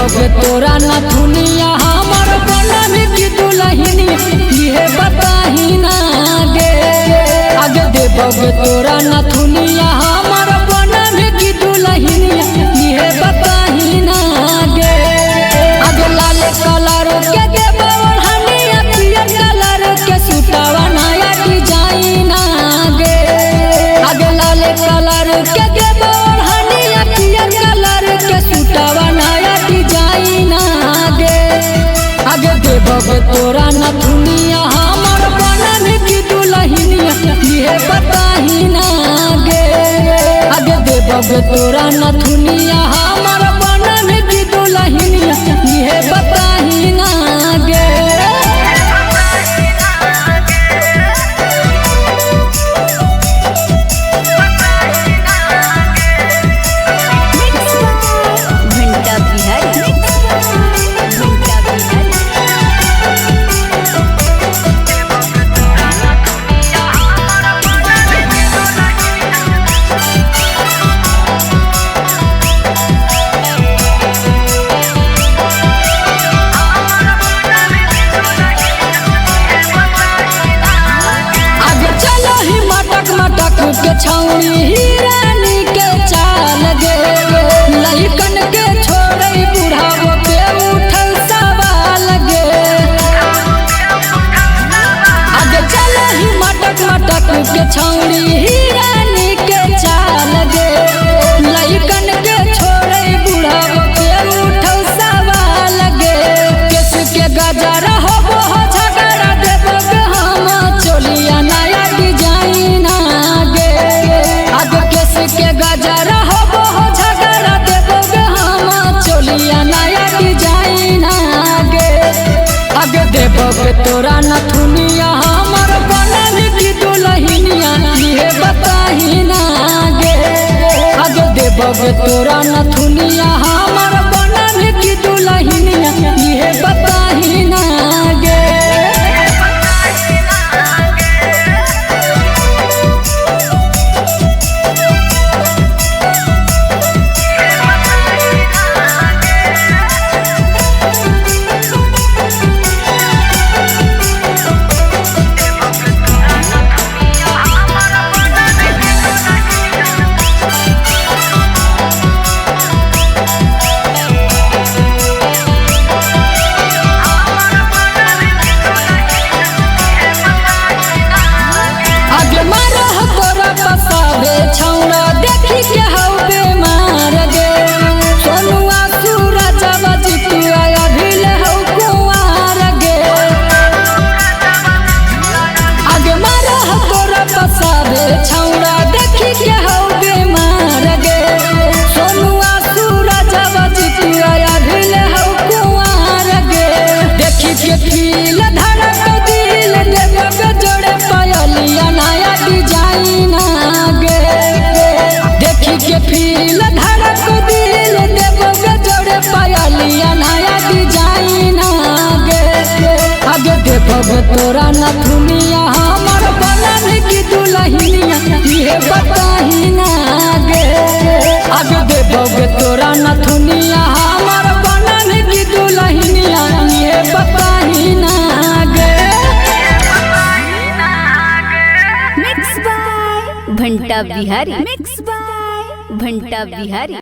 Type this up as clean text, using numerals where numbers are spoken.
देबोगे तोरा नथुनिया हमर बनम की दुल्हनिया ये बताही ना गे। आगे देबोगे तोरा नथुनिया हमर बनम की दुल्हनिया ये बताही ना गे। आगे लाल कलर के देबो ओढ़निया पियर कलर के सूटवा नया डिजाइन गे। आगे लाल कलर के देबो ओढ़निया पियर कलर के सूटवा नया डिजाइन गे। आगे देबोगे तोरा नथुनिया हमर बनम की दुल्हनिया ये बताही ना गे। आगे देबोगे तोरा नथुनिया हमर बनम की दुल्हनिया ये बताही ना गे। घंटा बिहारी के छौरी हिरानी के चाल गे। लइकन के छोड़े बुढ़ावो के उठल सवाल गे। आगे चल ही मटक मटक के छौरी हिरानी के चाल गे। लइकन के छोड़े बुढ़ावो के उठल सवाल गे। केस के गजरा होबो हो झगड़ा देबोगे हम चोलिया नया डिजाइन के गजरा होबो हो झगड़ा देबोगे हम चोलिया नया डिजाइन गे। आगे देबोगे तोरा नथुनिया हमर बनम की दुल्हनिया ये बताही ना गे। आगे देबोगे तोरा नथुनिया हमर बनम की दुल्हनिया ये बताही ना गे। छौरा देखी के हौ बेमार गे। सोनुआ सूरज बजितुआ अभिल हौ कुंवार गे। आगे मारह तोरा पसाबे छौरा देखी के हौ बेमार गे। सोनुआ सूरज बजितुआ अभिल हौ कुंवार गे। देखी के फील धड़क दिल देबोगे जोड़े पायलिया नया डिजाइन गे। देखी के फील धड़क दिल देबोगे जोड़े पायलिया नया डिजाइन गे। आगे देबोगे तोरा नथुनिया हमर बनम की दुल्हनिया ये बताही ना गे। आगे देबोगे तोरा नथुनिया हमर बनम की दुल्हनिया ये बताही ना गे। घंटा बिहारी घंटा बिहारी।